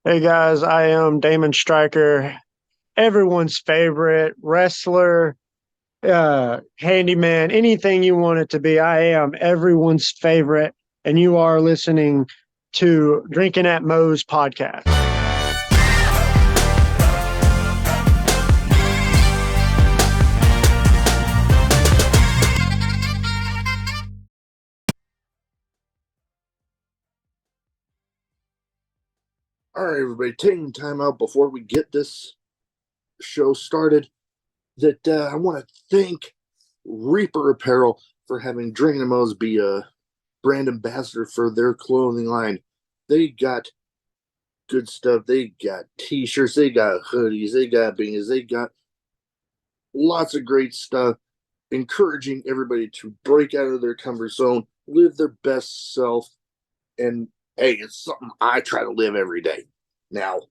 Hey guys, I am Damon Stryker, everyone's favorite wrestler, handyman, anything you want it to be. I am everyone's favorite, and you are listening to Drinking at Moe's podcast. All right, everybody, taking time out before we get this show started. I want to thank Reaper Apparel for having Drinkin' Mo's be a brand ambassador for their clothing line. They got good stuff. They got t-shirts, they got hoodies, they got beanies, they got lots of great stuff, encouraging everybody to break out of their comfort zone, live their best self, and hey, it's something I try to live every day. Now,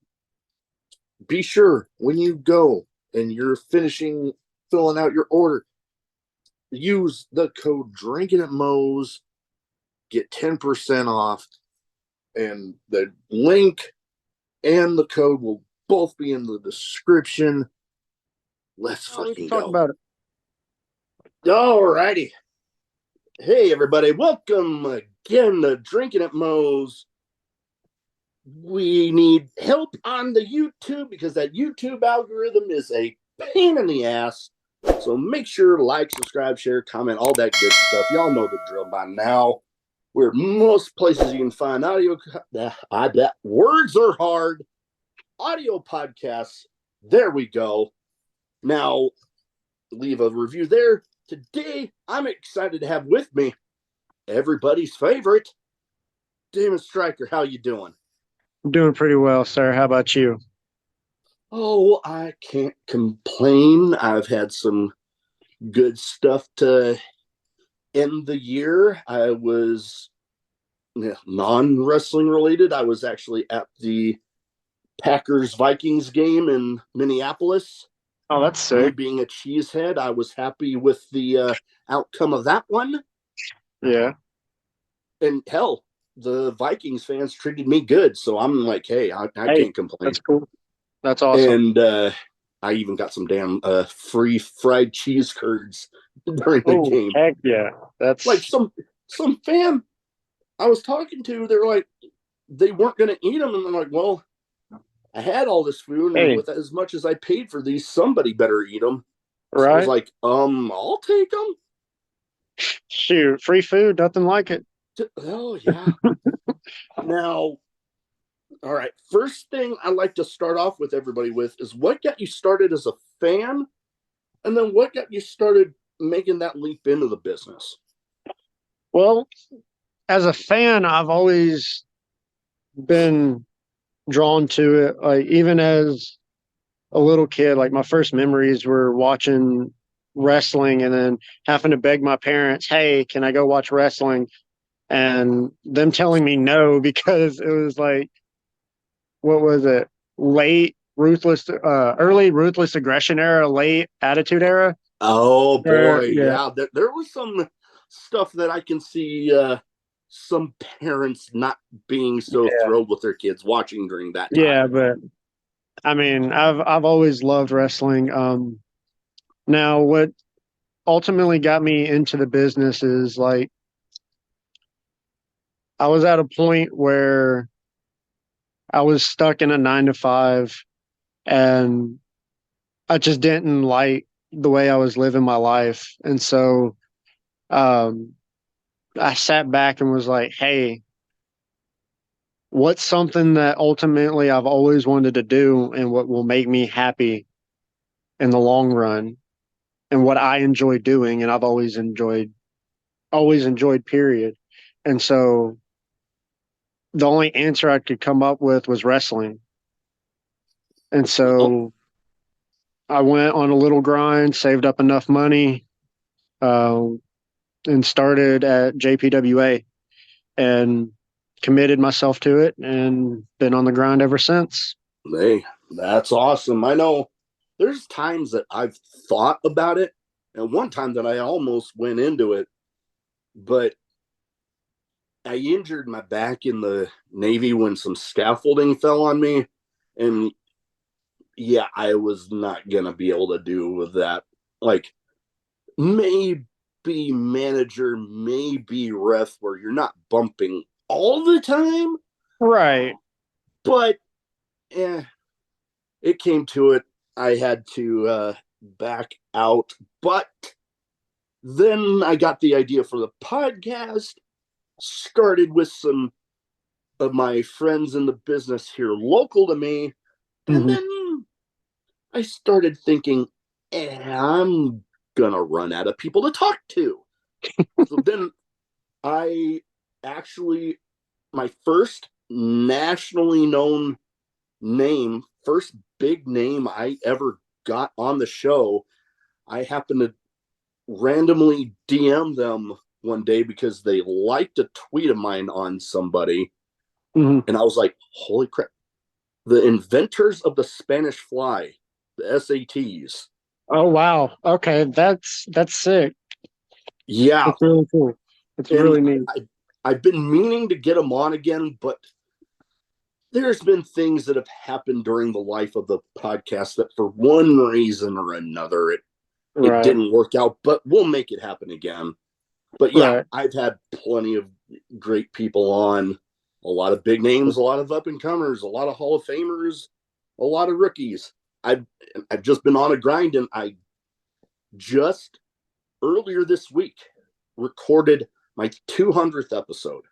be sure when you go and you're finishing filling out your order, use the code Drinking at Moe's, get 10% off, and the link and the code will both be in the description. Let's fucking Talk go. about it. All righty. Hey, everybody. Welcome again to Drinking at Moe's. We need help on the YouTube because that YouTube algorithm is a pain in the ass. So make sure to like, subscribe, share, comment, all that good stuff. Y'all know the drill by now. We're most places you can find audio. I bet words are hard. Audio podcasts. There we go. Now, leave a review there. Today, I'm excited to have with me everybody's favorite, Damon Stryker. How you doing? I'm doing pretty well, sir. How about you? Oh, I can't complain. I've had some good stuff to end the year. I was non-wrestling related. I was actually at the Packers-Vikings game in Minneapolis. Oh, that's Me sick. being a cheesehead, I was happy with the outcome of that one. Yeah. And hell, the Vikings fans treated me good. So I'm like, hey, I Hey, can't complain. that's cool. That's awesome. And I even got some damn free fried cheese curds during the Oh, game. heck yeah. That's Like some fan I was talking to, they're like, they weren't going to eat them, and I'm like, well, I had all this food, and hey, with as much as I paid for these, somebody better eat them. So I was right? like, I'll take them. Shoot, free food, nothing like it. Oh yeah. Now, all right. First thing I like to start off with everybody with is what got you started as a fan, and then what got you started making that leap into the business. Well, as a fan, I've always been drawn to it. Like even as a little kid, like my first memories were watching wrestling and then having to beg my parents, "Hey, can I go watch wrestling?" And them telling me no because it was like, what was it? Late ruthless, early ruthless aggression era, late attitude era. Oh boy, Yeah, yeah. There was some stuff that I can see some parents not being so yeah, thrilled with their kids watching during that yeah. time. But I mean, I've always loved wrestling. Now what ultimately got me into the business is like I was at a point where I was stuck in a 9 to 5 and I just didn't like the way I was living my life. And so um, I sat back and was like, hey, what's something that ultimately I've always wanted to do and what will make me happy in the long run and what I enjoy doing and I've always enjoyed period. And so the only answer I could come up with was wrestling. And Well, so I went on a little grind, saved up enough money, uh, and started at JPWA and committed myself to it and been on the grind ever since. hey, that's awesome. I know there's times that I've thought about it, and one time that I almost went into it, but I injured my back in the Navy when some scaffolding fell on me, and yeah, I was not gonna be able to do with that. Like maybe manager, maybe ref, where you're not bumping all the time, Right. but it came to it. I had to back out, but then I got the idea for the podcast. Started with some of my friends in the business here local to me, and Hmm. then I started thinking, I'm gonna run out of people to talk to. So then I actually, my first nationally known name, first big name I ever got on the show, I happened to randomly DM them one day because they liked a tweet of mine on somebody. Hmm. And I was like, holy crap, the inventors of the Spanish fly, the SATs. Oh wow. Okay, that's sick. Yeah. That's really cool. It's And really neat. I've been meaning to get them on again, but there's been things that have happened during the life of the podcast that for one reason or another it Right. didn't work out, but we'll make it happen again. But yeah, Right. I've had plenty of great people on, a lot of big names, a lot of up and comers, a lot of Hall of Famers, a lot of rookies. I've I've just been on a grind, and I just earlier this week recorded my 200th episode.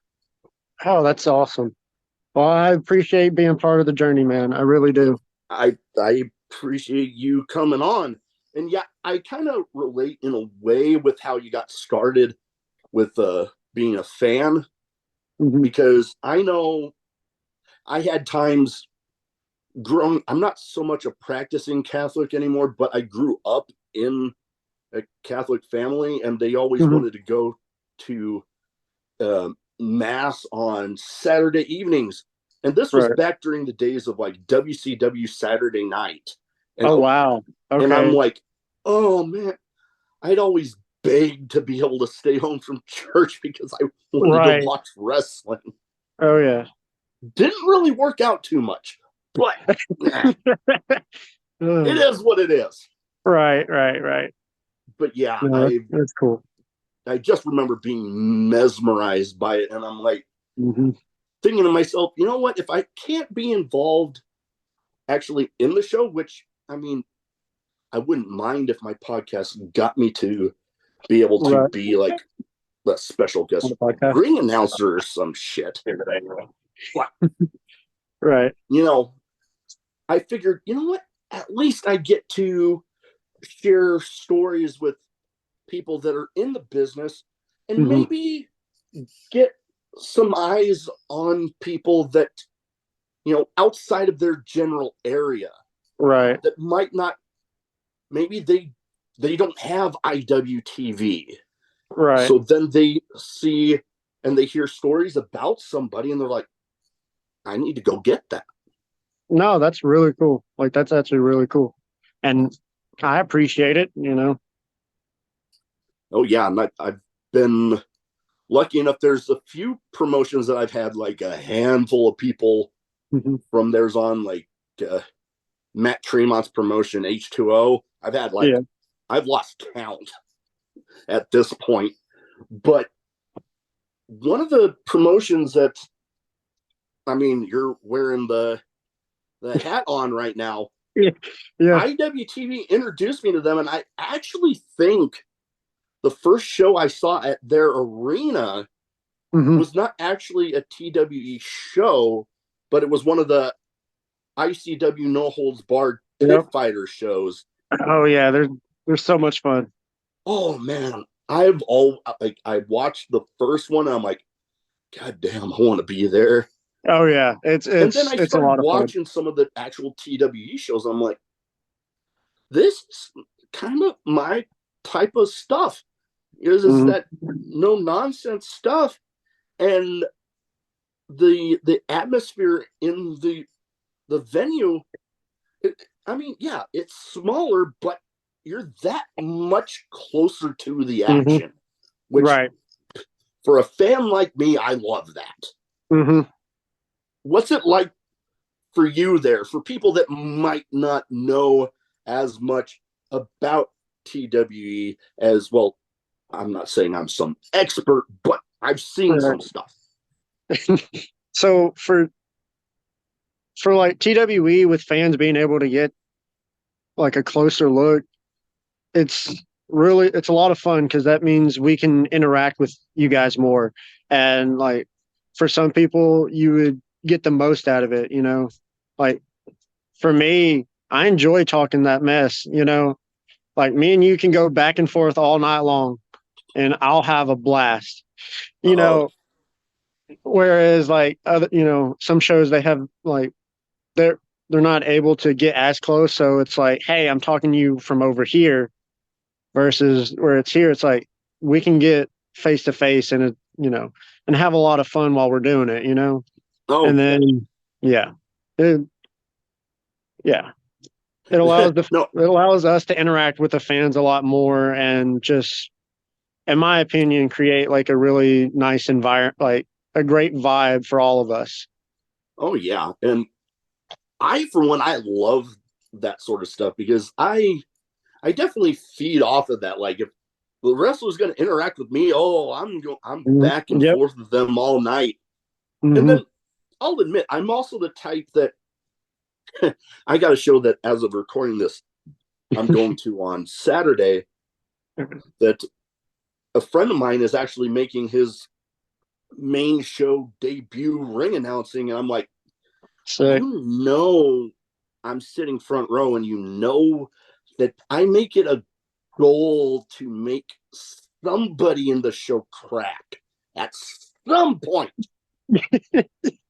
Oh, that's awesome. Well, I appreciate being part of the journey, man. I really do. I appreciate you coming on, and yeah, I kind of relate in a way with how you got started with being a fan, Hmm. because I know I had times growing. I'm not so much a practicing Catholic anymore, but I grew up in a Catholic family, and they always Hmm. wanted to go to mass on Saturday evenings. And this was Right. back during the days of like WCW Saturday night. And Oh wow. and I'm Okay. like, oh man, I'd always begged to be able to stay home from church because I wanted to Right. watch wrestling. Oh yeah. Didn't really work out too much, but nah, it Ugh. is what it is. Right. Right. Right. But yeah, No, that's cool. I just remember being mesmerized by it, and I'm like Hmm. thinking to myself, you know what? If I can't be involved actually in the show, which I mean, I wouldn't mind if my podcast got me to be able to Right. be like a special On guest the podcast. ring announcer or some shit. But Right. you know, I figured, you know what? At least I get to share stories with people that are in the business, and Hmm. maybe get some eyes on people that, outside of their general area, Right. that might not, maybe they don't have IWTV. Right. So then they see and they hear stories about somebody, and they're like, I need to go get that. No, that's really cool. Like that's actually really cool. And I appreciate it, you know. Oh yeah, and I've been lucky enough. There's a few promotions that I've had like a handful of people Hmm. from theirs on, like uh, Matt Tremont's promotion H2O. Yeah. I've lost count at this point. But one of the promotions that, I mean, you're wearing the hat on right now. Yeah. Yeah. IWTV introduced me to them, and I actually think the first show I saw at their arena Hmm. was not actually a TWE show, but it was one of the ICW No Holds Barred Pit Yep. Fighter shows. Oh yeah, there's so much fun. Oh man, I watched the first one, and I'm like, God damn, I want to be there. Oh yeah, it's And then it's I it's a started lot of fun. watching some of the actual TWE shows. I'm like, this is kind of my type of stuff. Is Hmm. that no nonsense stuff, and the atmosphere in the venue. I mean, yeah, it's smaller, but you're that much closer to the Hmm. action, which Right. for a fan like me, I love that. Hmm. What's it like for you there? For people that might not know as much about TWE as well, I'm not saying I'm some expert, but I've seen Right. some stuff. So for like TWE with fans being able to get like a closer look, it's it's a lot of fun because that means we can interact with you guys more. And like for some people, you would get the most out of it, you know. Like for me, I enjoy talking that mess, you know. Like me and you can go back and forth all night long and I'll have a blast. You Oh, know, whereas like other, you know, some shows they have like they're they're not able to get as close, so it's like, hey, I'm talking to you from over here versus where it's here, it's like we can get face to face and it, you know, and have a lot of fun while we're doing it, you know. oh And yeah. then yeah. It, yeah. No, It allows us to interact with the fans a lot more and just in my opinion create like a really nice environment, like a great vibe for all of us. oh yeah. And I, for one, I love that sort of stuff because I definitely feed off of that. Like if the wrestler's going to interact with me, oh, I'm Mhm. back and Yep. forth with them all night. And Hmm. then I'll admit, I'm also the type that I got a show that as of recording this, I'm going to on Saturday that a friend of mine is actually making his main show debut ring announcing. And I'm like, Sick. you know, I'm sitting front row and you know that I make it a goal to make somebody in the show crack at some point.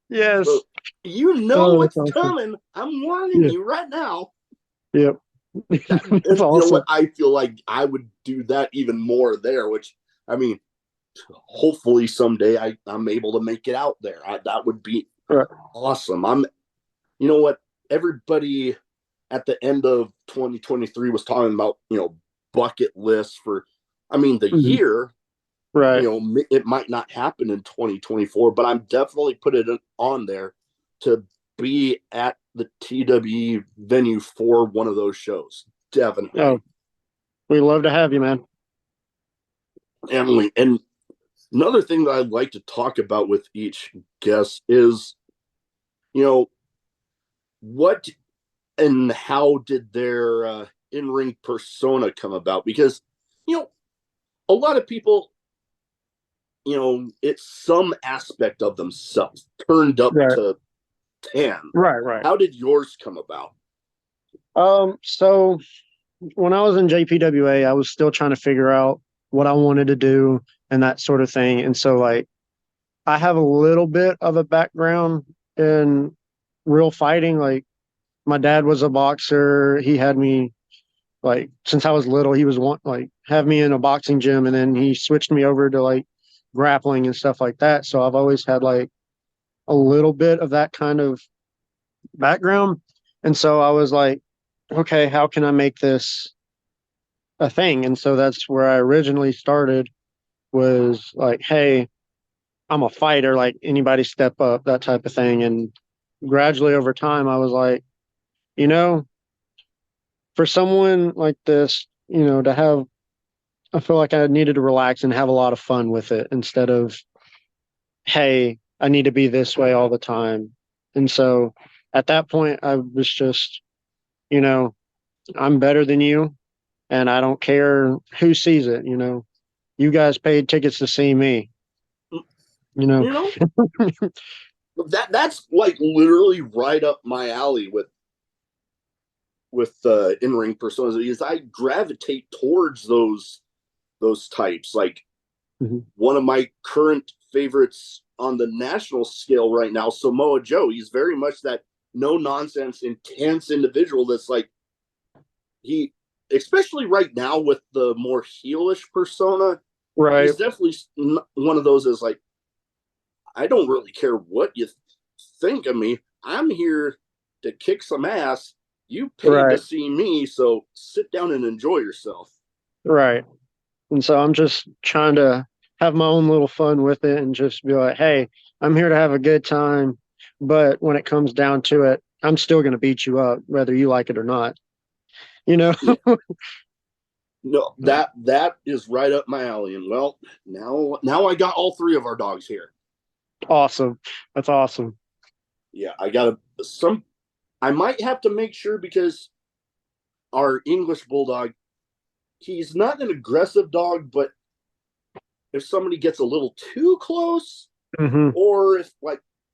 Yes. So you know Oh, that's what's awesome. coming. I'm warning Yeah. you right now. Yep. That, That's and you know what? awesome. I feel like I would do that even more there, which I mean, hopefully someday I'm able to make it out there. That would be Right. awesome. You know what? Everybody at the end of 2023 was talking about, bucket lists for, I mean, the Mhm. year, Right. it might not happen in 2024, but I'm definitely put it on there to be at the TWE venue for one of those shows. Oh, Definitely. we love to have you, man. Emily. And another thing that I'd like to talk about with each guest is, you know, what and how did their in-ring persona come about? Because, you know, a lot of people, it's some aspect of themselves turned up Right. to 10. Right. Right. How did yours come about? So when I was in JPWA, I was still trying to figure out what I wanted to do and that sort of thing. And so like I have a little bit of a background in real fighting. Like my dad was a boxer. He had me like since I was little, he was want like have me in a boxing gym and then he switched me over to like grappling and stuff like that. So I've always had like a little bit of that kind of background. And so I was like, okay, how can I make this a thing? And so that's where I originally started was like, hey, I'm a fighter, like anybody step up, that type of thing. And gradually over time, I was like, you know, for someone like this, you know, to have, I feel like I needed to relax and have a lot of fun with it instead of, hey, I need to be this way all the time. And so at that point, I was just, you know, I'm better than you and I don't care who sees it, you know. You guys paid tickets to see me, you know. You know, that's like literally right up my alley with in-ring personas because I gravitate towards those types. Like Mhm. one of my current favorites on the national scale right now, Samoa Joe. He's very much that no nonsense, intense individual that's like he, especially right now with the more heelish persona, Right, he's definitely one of those that's like, I don't really care what you think of me. I'm here to kick some ass. You paid to right, see me, so sit down and enjoy yourself. right. And so I'm just trying to have my own little fun with it and just be like, hey, I'm here to have a good time. But when it comes down to it, I'm still going to beat you up, whether you like it or not. You know? Yeah. No, that is right up my alley. And well, now I got all three of our dogs here. Awesome. That's awesome. Yeah, I got some. I might have to make sure because our English bulldog, he's not an aggressive dog, but if somebody gets a little too close, Hmm. or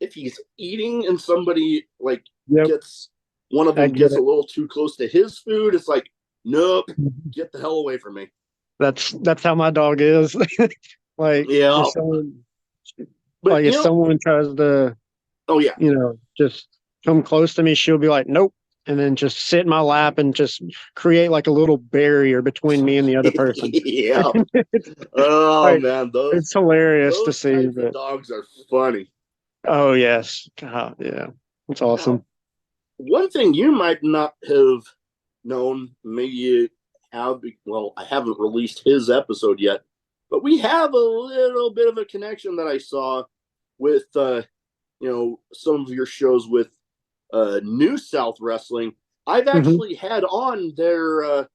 if he's eating and somebody like Yep. gets one of I them get gets a it. little too close to his food, it's like, nope, get the hell away from me. That's how my dog is. Like if Yeah, someone but if someone tries to, oh yeah, just come close to me, she'll be like, nope. And then just sit in my lap and just create like a little barrier between me and the other person. yeah. Oh Like man, it's hilarious to those see, types of but dogs are funny. oh yes. God, yeah. It's Now, awesome. one thing you might not have known, maybe you have, well, I haven't released his episode yet, but we have a little bit of a connection that I saw with, some of your shows with New South Wrestling. I've Hmm. actually had on their,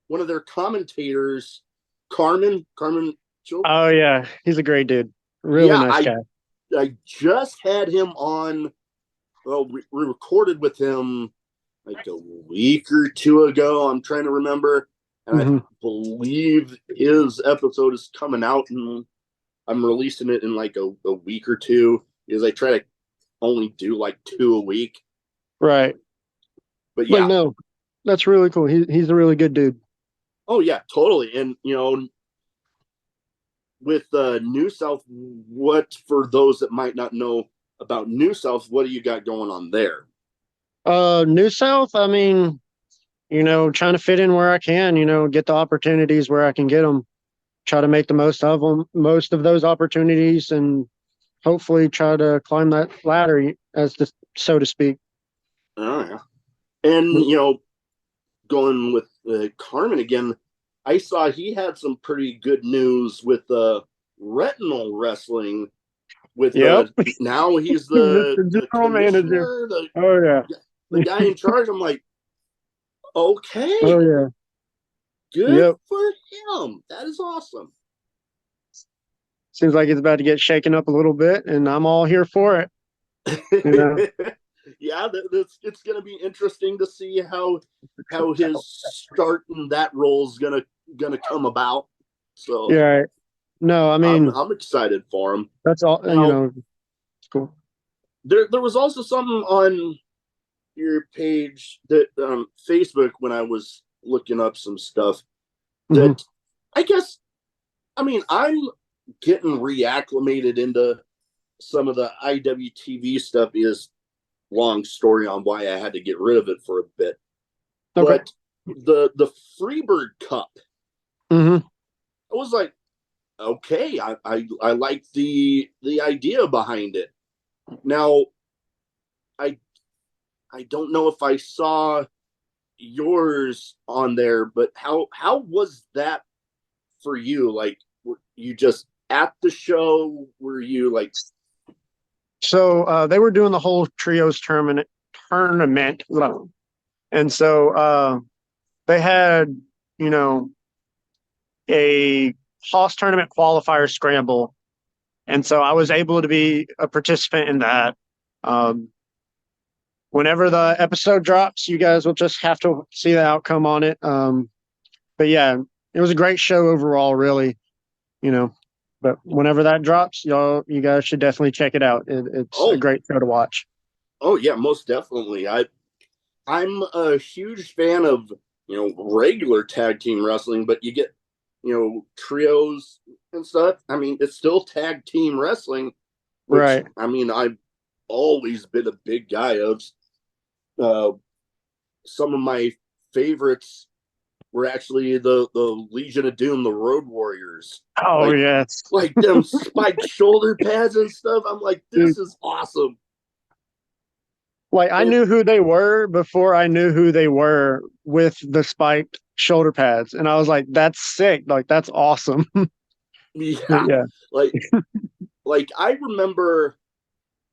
one of their commentators, Carmen Chil. Oh yeah. He's a great dude. Really Yeah, nice guy. I just had him on. Well, we recorded with him like a week or two ago. I'm trying to remember, and I Hmm. believe his episode is coming out, and I'm releasing it in like a week or two because I try to only do like two a week. Right. But But yeah, no, that's really cool. He's a really good dude. oh yeah, totally. And with New South, what for those that might not know about New South, what do you got going on there? New South, I mean, trying to fit in where I can, get the opportunities where I can get them, try to make the most of them, most of those opportunities, and hopefully try to climb that ladder, so to speak. Oh yeah, and going with Carmen again, I saw he had some pretty good news with retinal wrestling. With Yep. now he's Mr. the General Manager. commissioner, Oh yeah. the guy in charge. I'm like, Oh okay, yeah. good Yep. for him. That is awesome. Seems like it's about to get shaken up a little bit, and I'm all here for it. You know. Yeah, it's going to be interesting to see how his start in that role is gonna come about. So Yeah. No, I mean I'm excited for him. that's all. Now It's cool. there was also something on your page that Facebook when I was looking up some stuff Hmm. that I guess I mean I'm getting reacclimated into some of the IWTV stuff is long story on why I had to get rid of it for a bit. Okay. But the Freebird Cup, Hmm. I was like, okay, I like the idea behind it. Now I I don't know if I saw yours on there, but how was that for you? Like, were you just at the show? Were you like, So they were doing the whole trios tournament, and so they had you know a Hoss tournament qualifier scramble, and so I was able to be a participant in that. Um, Whenever the episode drops, you guys will just have to see the outcome on it. But yeah, it was a great show overall, really. You know, but whenever that drops, you guys should definitely check it out. It's a oh great show to watch. oh yeah, most definitely. I'm a huge fan of regular tag team wrestling, but you get trios and stuff. I mean, it's still tag team wrestling, which Right. I mean I've always been a big guy of. Uh, some of my favorites were actually the Legion of Doom, the Road Warriors, Oh like yes, them spiked shoulder pads and stuff. I'm like, dude. this is awesome. Like I And knew who they were before I knew who they were with the spiked shoulder pads, and I was like, "That's sick! Like that's awesome." Yeah, Yeah. like I remember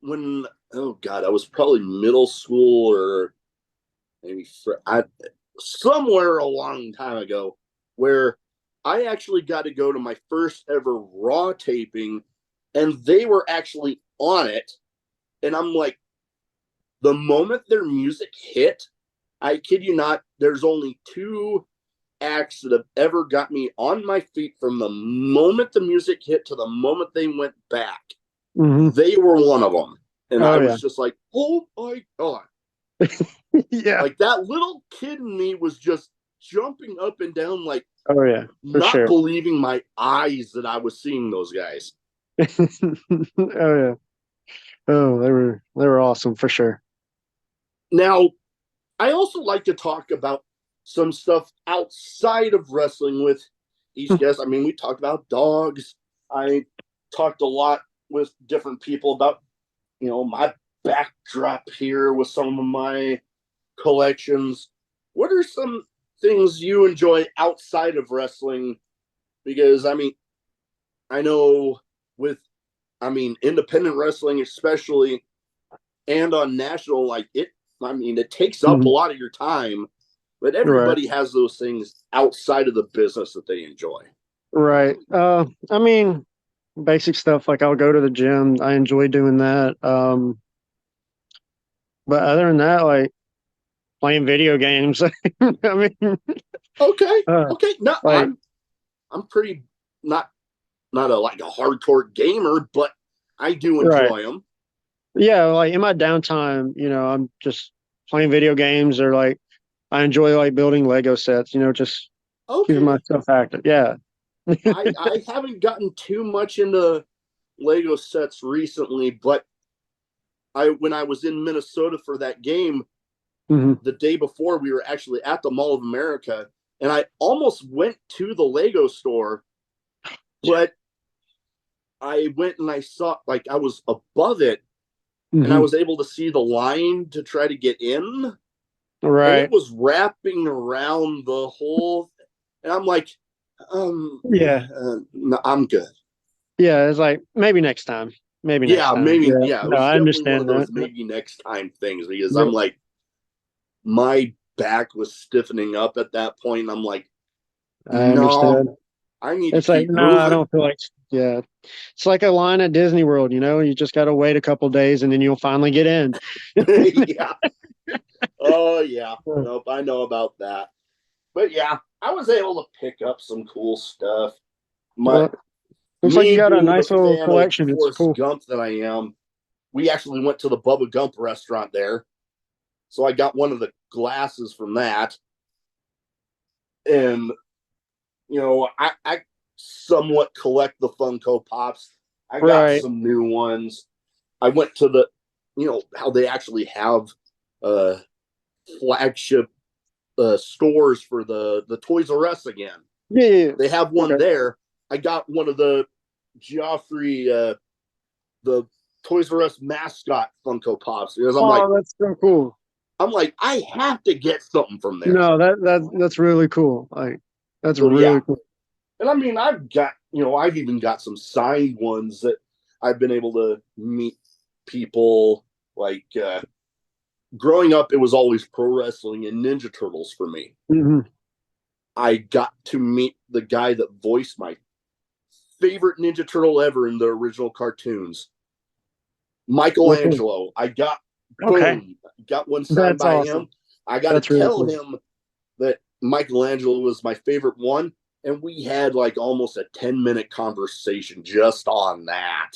when, oh god, I was probably middle school or maybe somewhere a long time ago, where I actually got to go to my first ever Raw taping, and they were actually on it, and I'm like, the moment their music hit, I kid you not, there's only two acts that have ever got me on my feet from the moment the music hit to the moment they went back. Hmm. They were one of them. And I Oh yeah. was just like, oh my God. Yeah. Like that little kid in me was just jumping up and down, like Oh yeah, for not sure. believing my eyes that I was seeing those guys. Oh yeah. Oh, they were awesome for sure. Now, I also like to talk about some stuff outside of wrestling with each guest. I mean, we talked about dogs. I talked a lot with different people about, my backdrop here with some of my collections. What are some things you enjoy outside of wrestling? Because, I mean, I know with, independent wrestling, especially, and on national, like it takes up a Mhm. lot of your time, but Right. everybody has those things outside of the business that they enjoy. Right. I mean, basic stuff like I'll go to the gym. I enjoy doing that. But other than that, like playing video games. I mean, Okay. uh, Okay. No, like I'm pretty not like a hardcore gamer, but I do right. enjoy them. Yeah, like in my downtime, I'm just playing video games or like I enjoy like building Lego sets, just keeping Okay. myself active. Yeah. I haven't gotten too much into Lego sets recently, but I when I was in Minnesota for that game, Hmm. the day before we were actually at the Mall of America, and I almost went to the Lego store, but I went and I saw, like, I was above it, and I Hmm. was able to see the line to try to get in, and it Right. was wrapping around the whole, and I'm like, Yeah. no, I'm good. Yeah. It's like maybe next time. Maybe next Yeah, time. maybe. Yeah. Yeah, it No, was I definitely one of understand those that. maybe next time things, because I'm Yep. like, my back was stiffening up at that point, and I'm like, I no, understand. I need to It's like, keep no, I moving. don't feel like, yeah. It's like a line at Disney World, you just got to wait a couple days and then you'll finally get in. Yeah. Oh yeah. Nope. I know about that. But yeah, I was able to pick up some cool stuff. My Well, looks like you Me got a being the nice little fan of collection. It's Forrest cool. Gump that I am, we actually went to the Bubba Gump restaurant there. So I got one of the glasses from that. And I somewhat collect the Funko Pops. I got Right. some new ones. I went to how they actually have uh flagship stores for the Toys R Us again. Yeah, yeah, They have yeah. one Okay. there. I got one of the Geoffrey, the Toys R Us mascot Funko Pops, because Oh, that's so cool. I'm like, I have to get something from there. No, that's really cool. Like, that's So yeah, really cool. and I mean, I've even got some signed ones that I've been able to meet people like. Growing up, it was always pro wrestling and Ninja Turtles for me. Hmm. I got to meet the guy that voiced my favorite Ninja Turtle ever in the original cartoons, Which one? Michelangelo. I got Okay. boom, got one signed That's by awesome. him. I got to That's really tell cool. him that Michelangelo was my favorite one, and we had like almost a 10-minute conversation just on that.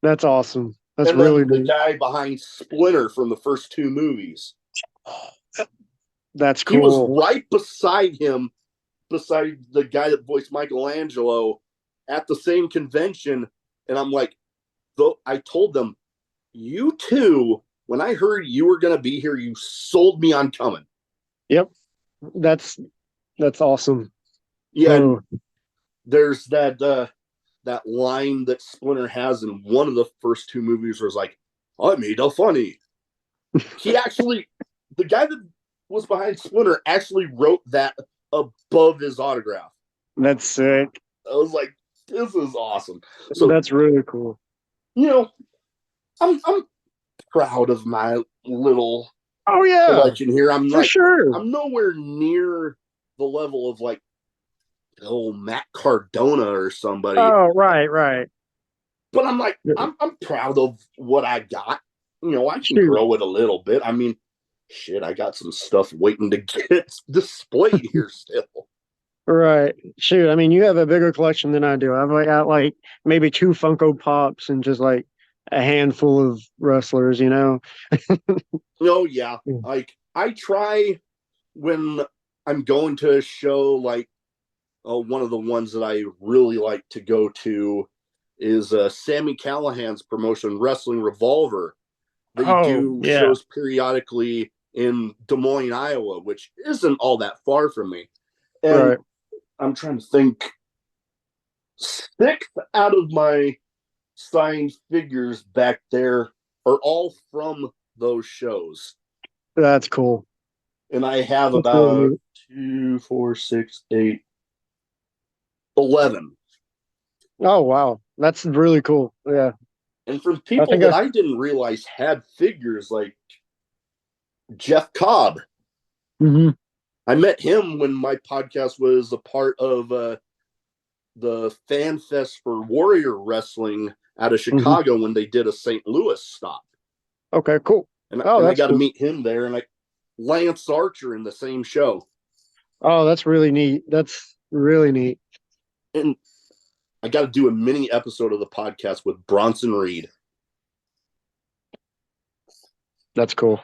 That's awesome. That's And really then the neat. guy behind Splinter from the first two movies, That's he was cool. right beside him, beside the guy that voiced Michelangelo at the same convention. And I'm like, though I told them, you two, when I heard you were gonna be here, you sold me on coming. Yep. That's that's awesome. Yeah, and Oh, there's that line that Splinter has in one of the first two movies where it's like, I made a funny. He actually, the guy that was behind Splinter actually wrote that above his autograph. that's sick. I was like, This is awesome. So, That's really cool. you know, I'm proud of my little Oh yeah, collection here. for sure. I'm nowhere near the level of like Matt Cardona or somebody, Oh right, right. but I'm like, I'm proud of what I got. I can Shoot. grow it a little bit. I mean, shit, I got some stuff waiting to get displayed here still. Right. Shoot. I mean, you have a bigger collection than I do. I've got like maybe two Funko Pops and just like a handful of wrestlers, you know? Oh yeah, like I try when I'm going to a show, like one of the ones that I really like to go to is Sammy Callahan's promotion, Wrestling Revolver. They Oh, do yeah. shows periodically in Des Moines, Iowa, which isn't all that far from me. And Right. I'm trying to think, 6 out of my signed figures back there are all from those shows. That's cool. And I have That's really about neat. 2, 4, 6, 8, 11. Oh, wow. That's really cool. Yeah. And from I people think that I, I didn't realize had figures like Jeff Cobb. mhm. I met him when my podcast was a part of the Fan Fest for Warrior Wrestling out of Mhm. Chicago when they did a St. Louis stop. Okay, cool. And, Oh, and I that's got to cool. meet him there, and Lance Archer in the same show. Oh, that's really neat. That's really neat. And I got to do a mini episode of the podcast with Bronson Reed. That's cool.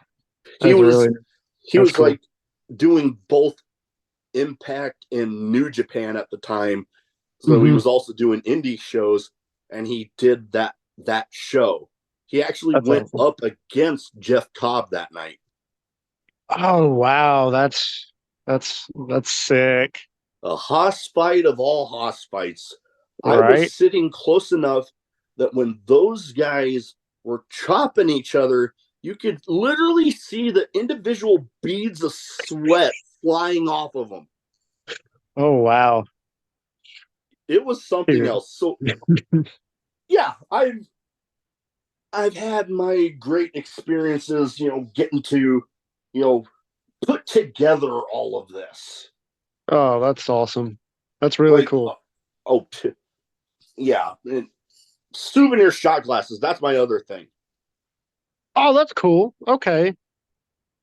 He That's really, was he that's was cool. like doing both Impact and New Japan at the time. So he Hmm. was also doing indie shows, and he did that show. He actually That's went awesome. up against Jeff Cobb that night. Oh, wow. That's sick. A Haas fight of all Haas fights. I was Right? sitting close enough that when those guys were chopping each other, you could literally see the individual beads of sweat flying off of them. Oh, wow. It was something Dude. else. So yeah, I've had my great experiences, getting to, you know, put together all of this. Oh, that's awesome. That's really Like, cool. oh, yeah, and souvenir shot glasses. That's my other thing. Oh, that's cool. Okay.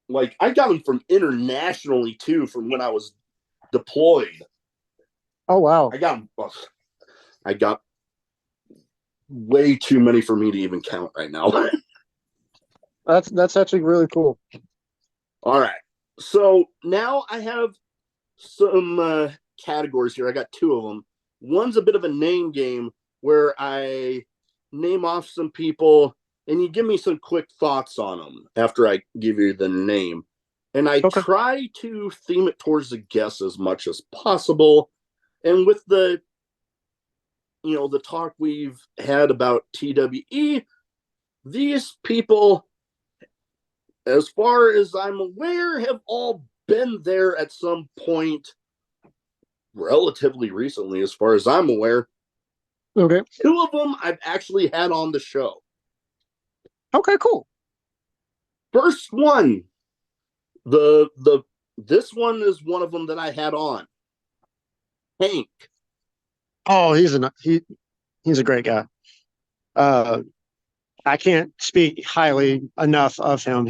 Like, I got them from internationally too, from when I was deployed. Oh, wow. I got I got way too many for me to even count right now. That's actually really cool. All right, so now I have some categories here. I got two of them. One's a bit of a name game where I name off some people and you give me some quick thoughts on them after I give you the name. And I Okay. try to theme it towards the guess as much as possible. And with the talk we've had about TWE, these people, as far as I'm aware, have all been there at some point relatively recently, as far as I'm aware. Okay. Two of them I've actually had on the show. Okay, cool. First one, the this one is one of them that I had on. Hank. Oh, he's a great guy. Uh I can't speak highly enough of him.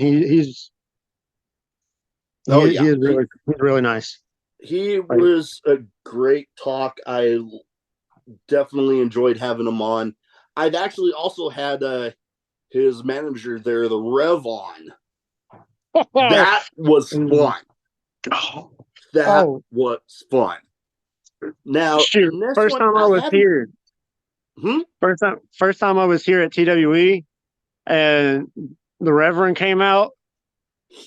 Oh yeah, He's really nice. he Like, was a great talk. I definitely enjoyed having him on. I've actually also had his manager there, the Rev, on. That was fun. oh, That oh, was fun. Now, shoot. next First one, time I I was haven't. here. Hmm? First time I was here at TWE and the Reverend came out.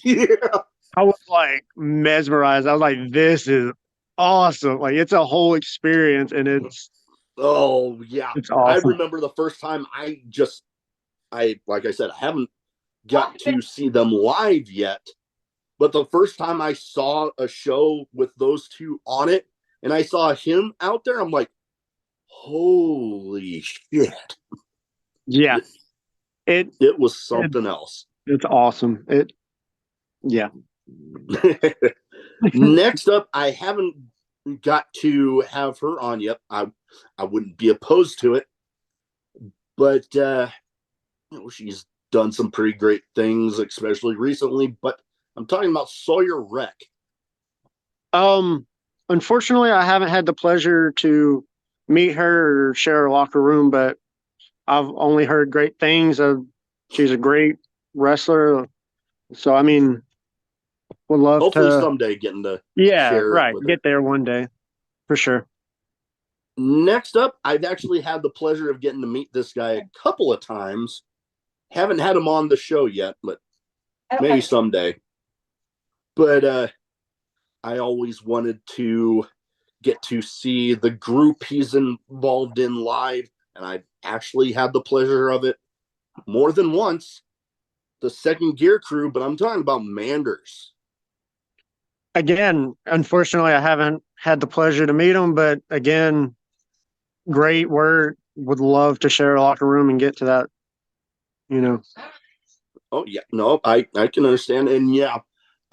Yeah. I was like mesmerized. I was like, this is awesome. Like it's a whole experience and Oh, yeah. it's I awesome. remember the first time like I said, I haven't got to see them live yet. But the first time I saw a show with those two on it and I saw him out there, I'm like, Holy shit. Yeah, it, It was it something else. it's awesome. Yeah. Next up, I haven't got to have her on yet. I wouldn't be opposed to it, but she's done some pretty great things, especially recently. But I'm talking about Sawyer Wreck. Um, Unfortunately, I haven't had the pleasure to meet her or share a locker room, but I've only heard great things. She's a great wrestler. So, I mean, would love Hopefully, to, someday getting to yeah, share it right. with her. Get there one day for sure. Next up, I've actually had the pleasure of getting to meet this guy a couple of times. Haven't had him on the show yet, but maybe someday. But I always wanted to get to see the group he's involved in live, and I actually had the pleasure of it more than once. The Second Gear Crew, but I'm talking about Manders. Again, unfortunately, I haven't had the pleasure to meet him, but again, great work. Would love to share a locker room and get to that, you know. Oh yeah, no, I can understand, and yeah,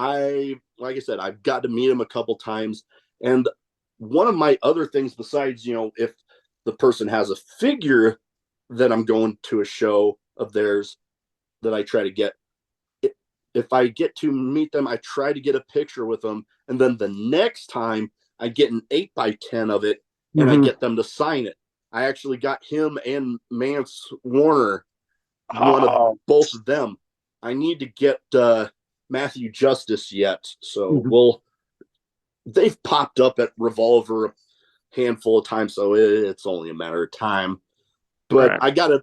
I like I said, I've got to meet him a couple times, and one of my other things besides if the person has a figure that I'm going to a show of theirs that I try to get, if I get to meet them, I try to get a picture with them, and then the next time I get an 8x10 of it, and I Mm-hmm. get them to sign it. I actually got him and Mance Warner, one of Oh, both of them. I need to get Matthew Justice yet, so mhm. they've popped up at Revolver a handful of times, so it's only a matter of time. But Right. I got a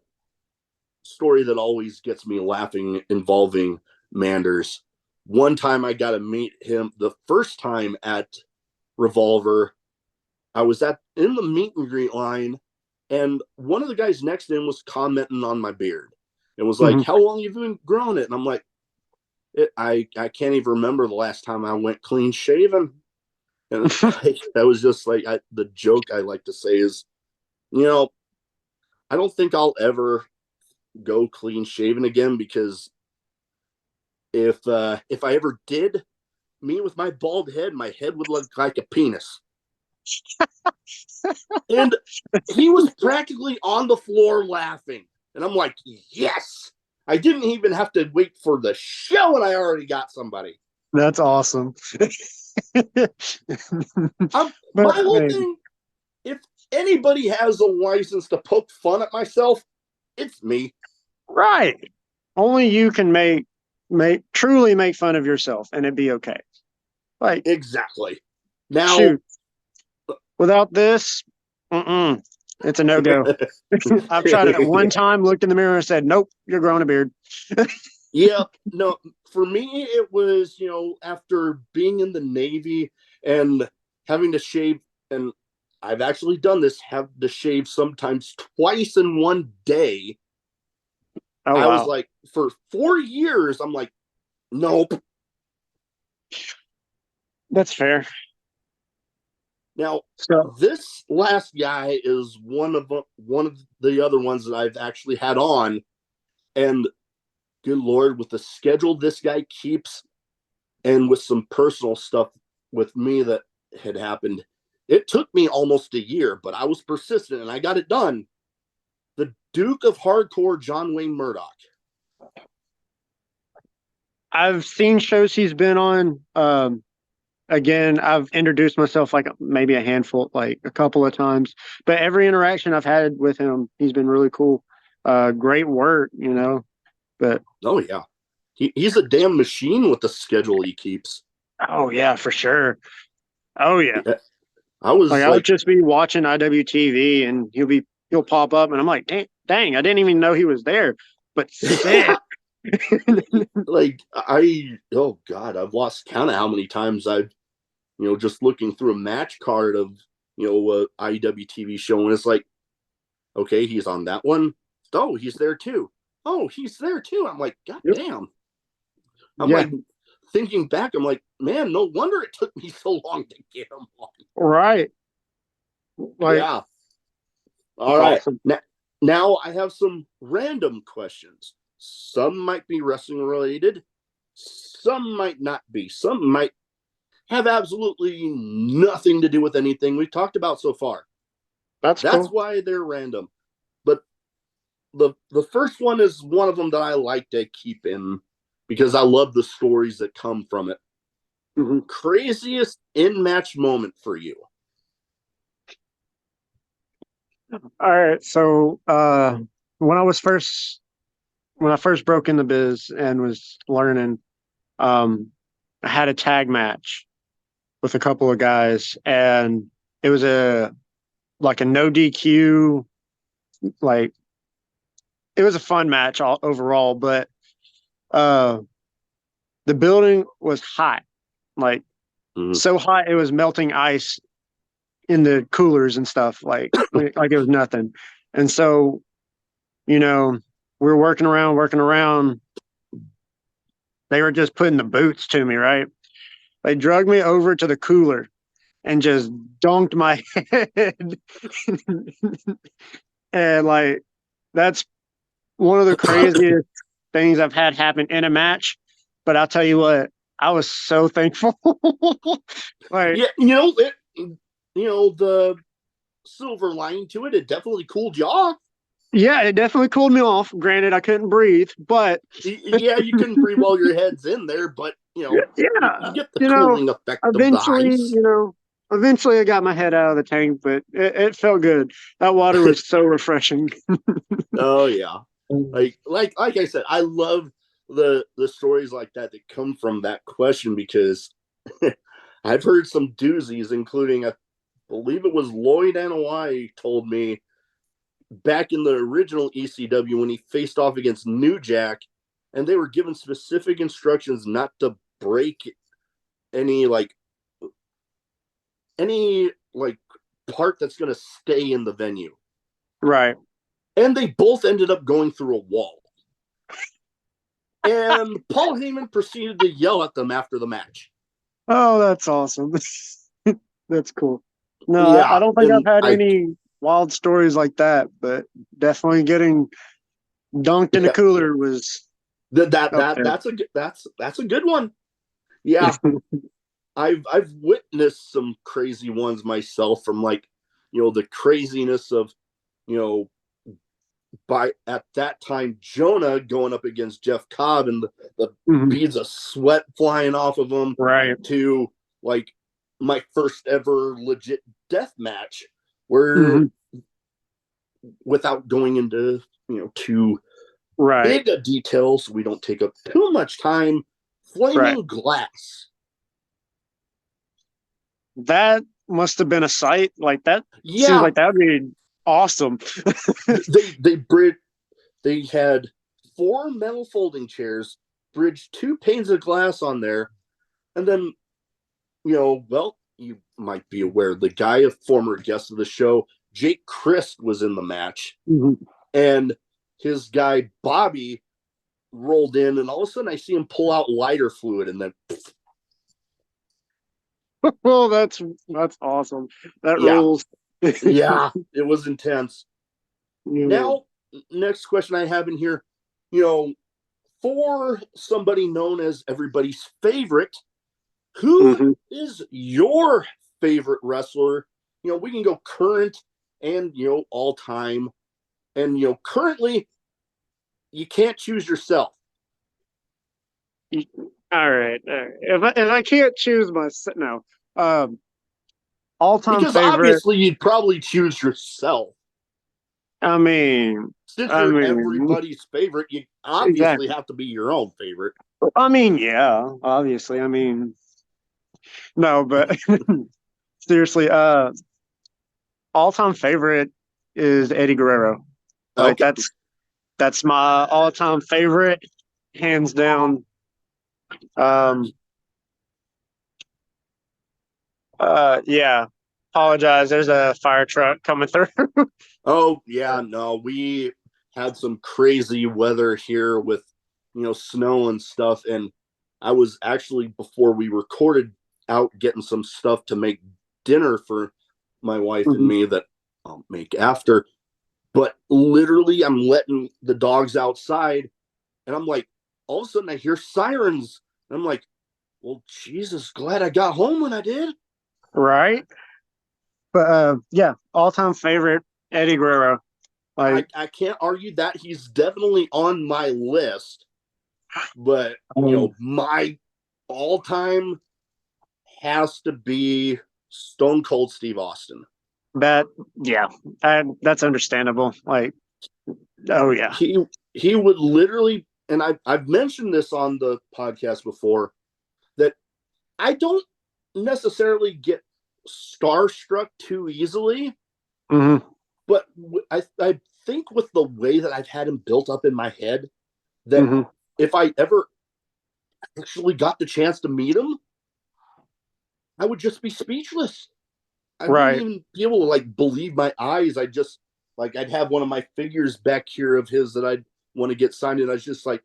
story that always gets me laughing involving Manders. One time I got to meet him the first time at Revolver. I was at in the meet and greet line, and one of the guys next to him was commenting on my beard. It was like, Mm-hmm. "How long have you been growing it?" And I'm like, I can't even remember the last time I went clean shaven. And that was just like the joke I like to say is, you know, I don't think I'll ever go clean shaven again because if I ever did, me with my head would look like a penis. And he was practically on the floor laughing. And I'm like, yes. I didn't even have to wait for the show and I already got somebody. That's awesome. My But whole hey, thing, if anybody has a license to poke fun at myself, it's me. right. Only you can make truly make fun of yourself and it'd be okay. Like, Exactly. Now, shoot, without this, mm-mm, it's a no-go. I've tried it one time, looked in the mirror and said, nope, you're growing a beard. yeah, no, for me, it was, after being in the Navy and having to shave, and I've actually done this, have to shave sometimes twice in one day. Oh, I was wow. like, for 4 years, I'm like, nope. That's fair. Now, So this last guy is one of the other ones that I've actually had on, and good lord, with the schedule this guy keeps, and with some personal stuff with me that had happened, it took me almost a year, but I was persistent and I got it done. The Duke of Hardcore, John Wayne Murdoch. I've seen shows he's been on. Again, I've introduced myself like maybe a handful, like a couple of times, but every interaction I've had with him, he's been really cool. Great work, you know. But Oh yeah, he's a damn machine with the schedule he keeps. oh yeah, for sure. Oh yeah. Yeah, I Like was I'll like, just be watching IWTV and he'll pop up and I'm like, dang, I didn't even know he was there. But sick. like oh god, I've lost count of how many times I've just looking through a match card of a IWTV show, and it's like, okay, he's on that one. Oh, he's there too. Oh, he's there too. I'm like, god Yep. damn. I'm Yeah, like thinking back. I'm like, man, no wonder it took me so long to get him on. right. Like Yeah, All It's right. awesome. Now I have some random questions. Some might be wrestling related, some might not be. Some might have absolutely nothing to do with anything we've talked about so far. That's That's cool. why they're random. But the first one is one of them that I like to keep in because I love the stories that come from it. Hmm. Craziest in match moment for you? All right. So when when I first broke in the biz and was learning, um, I had a tag match with a couple of guys, and it was a like a no DQ, like it was a fun match overall, but uh the building was hot, like Mm-hmm. so hot it was melting ice in the coolers and stuff, like it was nothing. And so, you know, we were working around. They were just putting the boots to me, right? They drug me over to the cooler and just dunked my head. And like that's one of the craziest things I've had happen in a match. But I'll tell you what, I was so thankful. Like, Yeah, the silver lining to it, it definitely cooled you off. yeah, it definitely cooled me off. Granted, I couldn't breathe, but Yeah, you couldn't breathe while your head's in there, but you yeah, get the cooling effect of the eventually, ice. eventually I got my head out of the tank, but it felt good. That water was so refreshing. Oh yeah, like I said, I love the stories like that come from that question because I've heard some doozies, including I believe it was Lloyd Anoa'i told me back in the original ECW when he faced off against New Jack, and they were given specific instructions not to break any like any like part that's going to stay in the venue. Right. And they both ended up going through a wall. And Paul Heyman proceeded to yell at them after the match. Oh, that's awesome. That's cool. No, I Yeah, don't think I've and had I any wild stories like that, but definitely getting dunked in a yeah, cooler was up there. that's a good one. Yeah, I've witnessed some crazy ones myself from like the craziness of you know by at that time Jonah going up against Jeff Cobb and the Mhm. beads of sweat flying off of him Right. to like my first ever legit death match where Hmm. without going into too Right. big a details, we don't take up too much time. Right. Flaming glass. That must have been a sight. Like that seems Yeah, like that would be awesome. they had four metal folding chairs, bridged two panes of glass on there, and then well, you might be aware the guy, a former guest of the show, Jake Christ, was in the match, Mhm. and his guy Bobby rolled in, and all of a sudden I see him pull out lighter fluid, and then Well, that's awesome. That yeah, rules. yeah, it was intense. Yeah. Now, next question I have in here, you know, for somebody known as everybody's favorite, who Hmm. is your favorite wrestler? We can go current and all time, and currently you can't choose yourself All right. All right. If I can't choose my no, um, all time because favorite. obviously you'd probably choose yourself. I mean, Since I you're mean, everybody's favorite, you obviously exactly. have to be your own favorite. I mean, yeah, obviously. I mean, no, but seriously, all time favorite is Eddie Guerrero. Like Okay. that's my all time favorite, hands down. Um, yeah. Apologize. There's a fire truck coming through. Oh yeah, no, we had some crazy weather here with snow and stuff, and I was actually before we recorded out getting some stuff to make dinner for my wife and Mhm. me that I'll make after. But literally, I'm letting the dogs outside, and I'm like, all of a sudden, I hear sirens. And I'm like, well, Jesus, glad I got home when I did. Right. But yeah, all time favorite Eddie Guerrero. Like, I can't argue that he's definitely on my list, but I mean, my all time has to be Stone Cold Steve Austin. that yeah, that's understandable. Like, oh yeah. He would literally, and I've mentioned this on the podcast before, that I don't necessarily get starstruck too easily, Hmm. but I think with the way that I've had him built up in my head, that Hmm. if I ever actually got the chance to meet him, I would just be speechless. I wouldn't Right. even be able to like believe my eyes. I just like I'd have one of my figures back here of his that I'd want to get signed, and I was just like,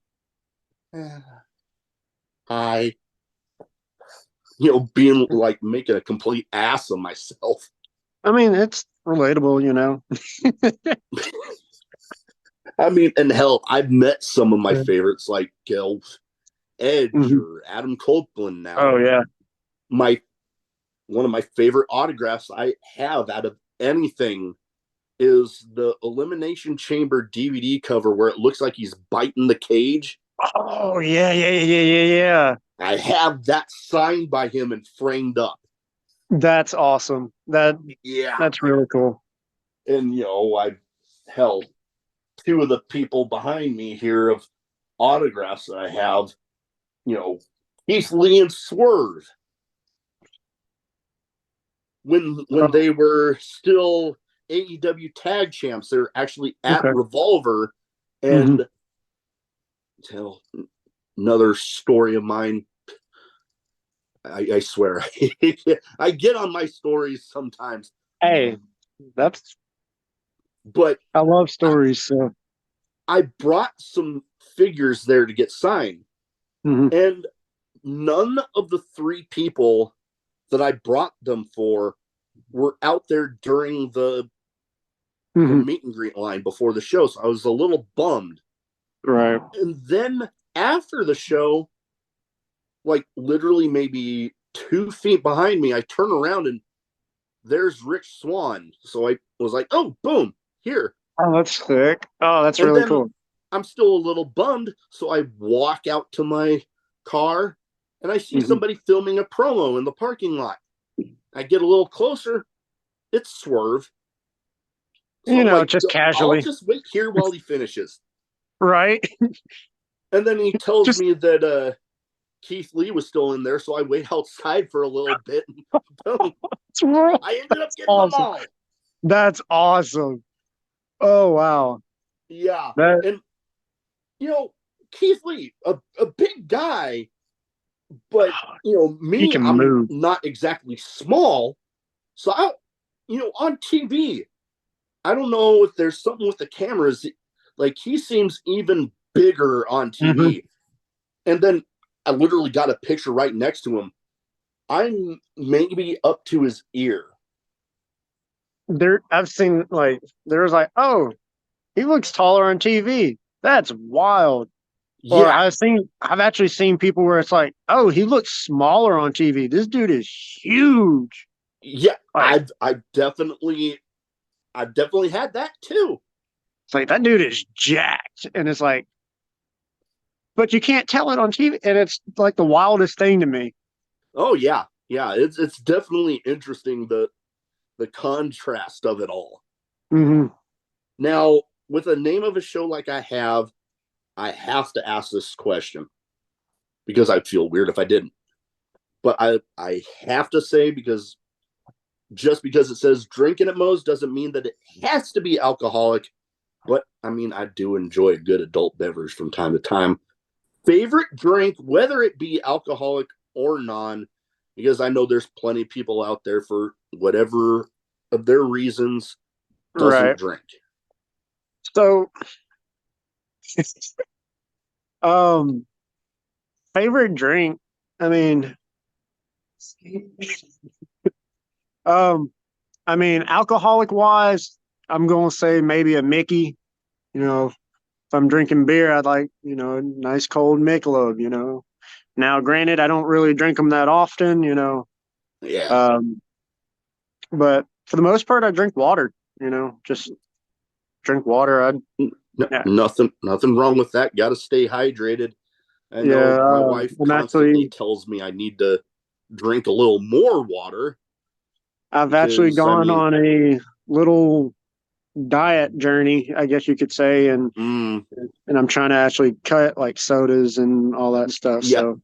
hi, being like making a complete ass of myself. I mean, it's relatable, you know. I mean, and hell, I've met some of my favorites like Edge Hmm. or Adam Copeland now. Oh yeah. My One of my favorite autographs I have out of anything is the Elimination Chamber DVD cover where it looks like he's biting the cage. Oh yeah, yeah, yeah, yeah, yeah. I have that signed by him and framed up. That's awesome. Yeah. That's really cool. And I held two of the people behind me here of autographs that I have, you know, Keith Lee and Swerve when Oh, they were still AEW tag champs. They're actually at okay. Revolver, Hmm. and tell another story of mine. I swear, I get on my stories sometimes, Hey, that's but I love I, stories. So, I brought some figures there to get signed, hmm. and none of the three people that I brought them for were out there during the Hmm. meet and greet line before the show. So I was a little bummed. Right. And then after the show, like literally maybe 2 feet behind me, I turn around and there's Rich Swan. So I was like, oh, boom, here. Oh, that's sick. Oh, that's And really then cool. I'm still a little bummed. So I walk out to my car and I see Hmm. somebody filming a promo in the parking lot. I get a little closer. It's Swerve. So You I'm know, like, just I'll casually, just wait here while he finishes. right? And then he tells Just me that Keith Lee was still in there. So I wait outside for a little bit. And boom, I ended up that's getting them awesome. all. That's awesome. Oh wow. Yeah. That And, you know, Keith Lee, a big guy, but, he me, can I'm move. not exactly small. So on TV, I don't know if there's something with the cameras. Like he seems even bigger on Hmm. TV. And then I literally got a picture right next to him. I'm maybe up to his ear. There, I've seen like there was like, oh, he looks taller on TV. That's wild. Or Yeah, I've actually seen people where it's like, oh, he looks smaller on TV. This dude is huge. yeah. Like, I've definitely had that too. it's like that dude is jacked, and it's like, but you can't tell it on TV, and it's like the wildest thing to me. Oh yeah, yeah. It's definitely interesting the contrast of it all. Hmm. Now, with a name of a show like I have to ask this question because I'd feel weird if I didn't. But I have to say because just because it says drinking at Moe's doesn't mean that it has to be alcoholic. But I mean, I do enjoy a good adult beverage from time to time. Favorite drink, whether it be alcoholic or non, because I know there's plenty of people out there for whatever of their reasons doesn't Right. drink. So, um, favorite drink. I mean, um, I mean, alcoholic wise. I'm going to say maybe a Mickey. You know, if I'm drinking beer, I'd like, a nice cold Michelob, Now, granted, I don't really drink them that often, Yeah. um, but for the most part, I drink water, just drink water. Yeah, Nothing wrong with that. Got to stay hydrated. I know yeah. my wife I'm constantly actually, tells me I need to drink a little more water I've actually because, I gone mean, on a little diet journey, I guess you could say, mm, and I'm trying to actually cut like sodas and all that stuff. yeah, So,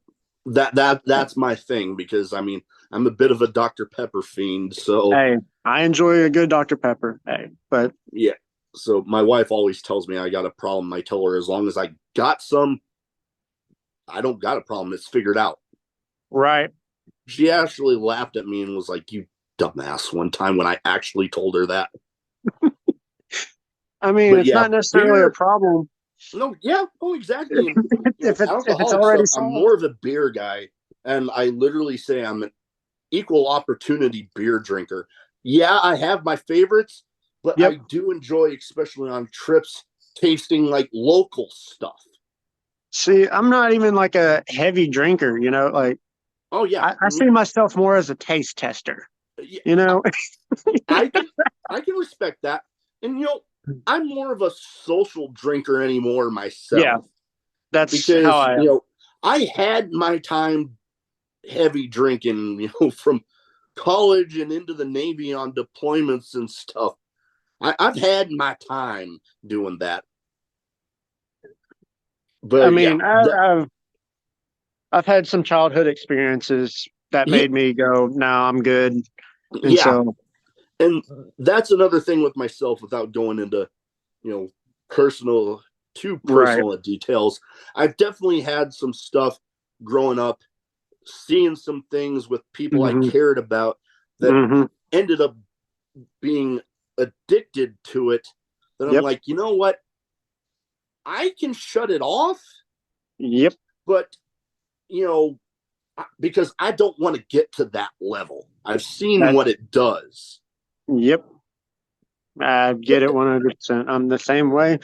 that's my thing because, I mean, I'm a bit of a Dr. Pepper fiend. So, hey, I enjoy a good Dr. Pepper. Hey, but yeah. So my wife always tells me I got a problem. I tell her as long as I got some, I don't got a problem. It's figured out. right. She actually laughed at me and was like, "You dumbass," one time when I actually told her that. I mean, But it's yeah, not necessarily a beer. problem No, yeah, oh, exactly. And if it's alcoholic already stuff. I'm solved. more of a beer guy, and I literally say I'm an equal opportunity beer drinker. Yeah, I have my favorites, but Yep. I do enjoy, especially on trips, tasting like local stuff. See, I'm not even like a heavy drinker, like Oh yeah, I see myself more as a taste tester, yeah, you know? I can I can respect that. And I'm more of a social drinker anymore Yeah, myself that's how because I am. I had my time heavy drinking, from college and into the Navy on deployments and stuff. I've had my time doing that. I But yeah, mean, I've had some childhood experiences that yeah, made me go, no, I'm good. And yeah. so, And that's another thing with myself without going into, you know, personal, too right. personal details. I've definitely had some stuff growing up, seeing some things with people I Hmm. cared about that Hmm. ended up being addicted to it. That I'm Yep. like, you know what? I can shut it off, Yep. but you know, because I don't want to get to that level. I've seen That, what it does. yep. I get it 100%. I'm the same way.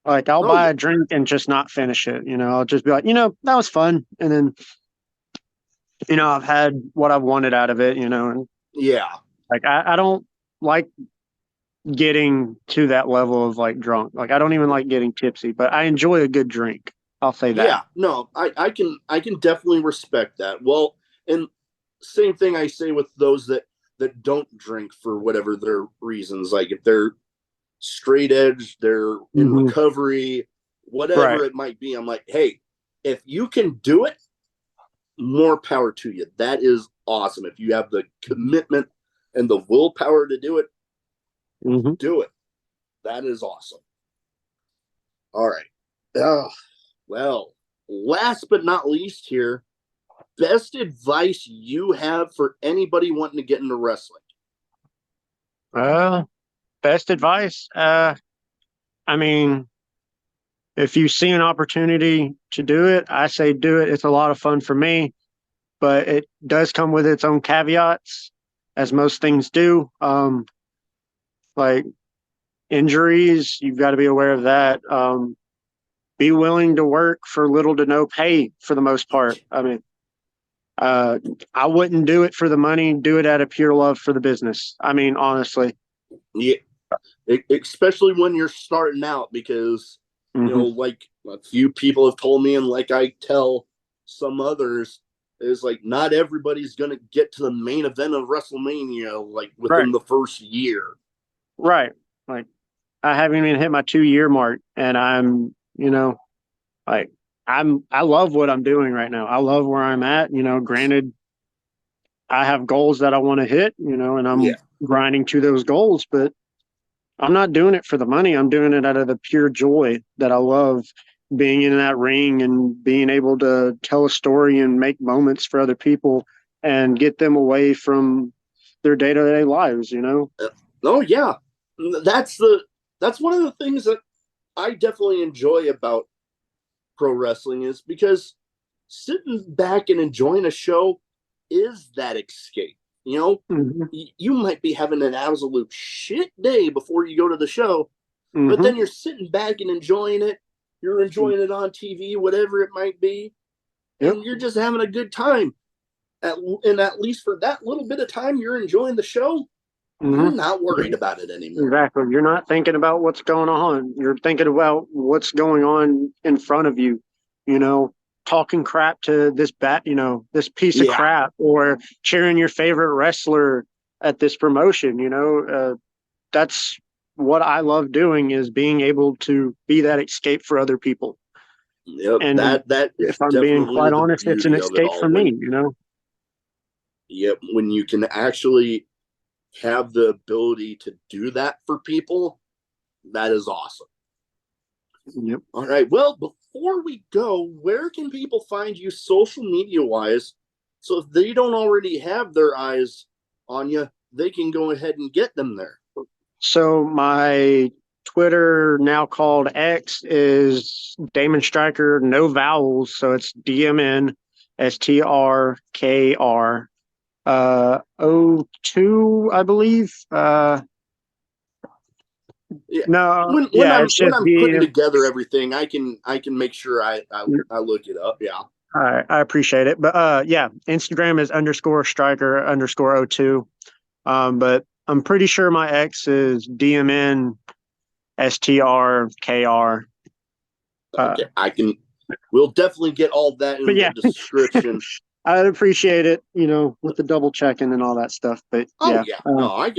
Like I'll Oh buy yeah, a drink and just not finish it. I'll just be like, that was fun. And then, I've had what I've wanted out of it, and yeah, like I don't like getting to that level of like drunk. Like I don't even like getting tipsy, but I enjoy a good drink. I'll say that. yeah. No, I can definitely respect that. Well, and same thing I say with those that don't drink for whatever their reasons. Like if they're straight edge, they're in Hmm. recovery, Right. whatever it might be. I'm like, hey, if you can do it, more power to you. That is awesome. If you have the commitment and the willpower to do it, Hmm. do it. That is awesome. All right. Oh, well, last but not least here, best advice you have for anybody wanting to get into wrestling? Uh, Best advice. I mean, if you see an opportunity to do it, I say do it. It's a lot of fun for me, but it does come with its own caveats, as most things do. Like injuries, you've got to be aware of that. Be willing to work for little to no pay for the most part. I mean, uh, I wouldn't do it for the money. Do it out of pure love for the business. I mean, honestly. Yeah, especially when you're starting out, because Hmm. like a few people have told me, and like I tell some others, is like not everybody's gonna get to the main event of WrestleMania like Right. within the first year. Right. Like I haven't even hit my 2 year mark, and I'm, like I love what I'm doing right now. I love where I'm at. Granted, I have goals that I want to hit. And Yeah. I'm grinding to those goals, but I'm not doing it for the money. I'm doing it out of the pure joy that I love being in that ring and being able to tell a story and make moments for other people and get them away from their day-to-day lives. Oh yeah, that's the that's one of the things that I definitely enjoy about pro wrestling is because sitting back and enjoying a show is that escape. You know, Mm-hmm. you might be having an absolute shit day before you go to the show, but Mm-hmm. then you're sitting back and enjoying it. You're enjoying it on TV, whatever it might be, Yep. and you're just having a good time. And at least for that little bit of time you're enjoying the show, you're Mm-hmm. not worried about it anymore. Exactly. You're not thinking about what's going on. You're thinking about what's going on in front of you, you know, talking crap to this piece of Yeah. crap, or cheering your favorite wrestler at this promotion, that's what I love doing, is being able to be that escape for other people. Yep. And That if is I'm being definitely quite the honest, it's an beauty of it escape for all. When me. yep, when you can actually have the ability to do that for people, that is awesome. Yep. All right. Well, before we go, where can people find you social media wise? So if they don't already have their eyes on you, they can go ahead and get them there. So my Twitter, now called X, is Damon Stryker, no vowels. So it's DMN STRKR. 02, I believe. Yeah. No, When yeah, I'm it's when just I'm putting DM. together everything, I can make sure I look it up. Yeah. All right, I appreciate it. But yeah, Instagram is _Stryker_02. But I'm pretty sure my X is DMN STRKR. Okay. I can. We'll definitely get all that But in the yeah, description. I'd appreciate it, with the double checking and all that stuff. But Oh yeah, yeah, no, I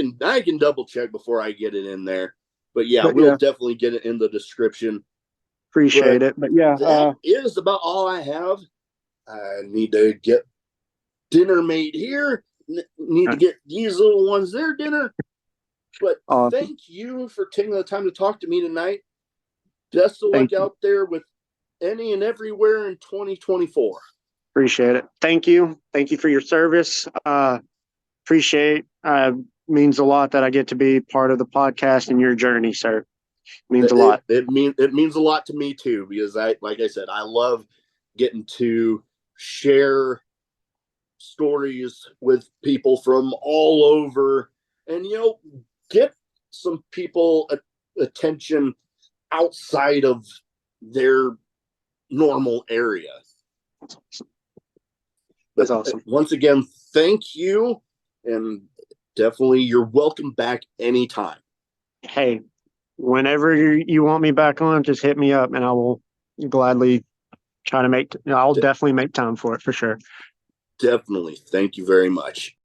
can double check before I get it in there. But yeah, but we'll yeah, definitely get it in the description. appreciate But it. But yeah, that is about all I have. I need to get dinner made here. Need to get these little ones their dinner. But awesome. thank you for taking the time to talk to me tonight. Best of Thank luck you. out there with any and everywhere in 2024. Appreciate it. Thank you. Thank you for your service. Appreciate. Means a lot that I get to be part of the podcast and your journey, sir. Means a lot. It means a lot to me too, because like I said, I love getting to share stories with people from all over, and get some people attention outside of their normal area. That's But awesome. once again, thank you, and definitely you're welcome back anytime. Hey, whenever you want me back on, just hit me up and I will gladly try to I'll De- definitely make time for it for sure. Definitely. Thank you very much.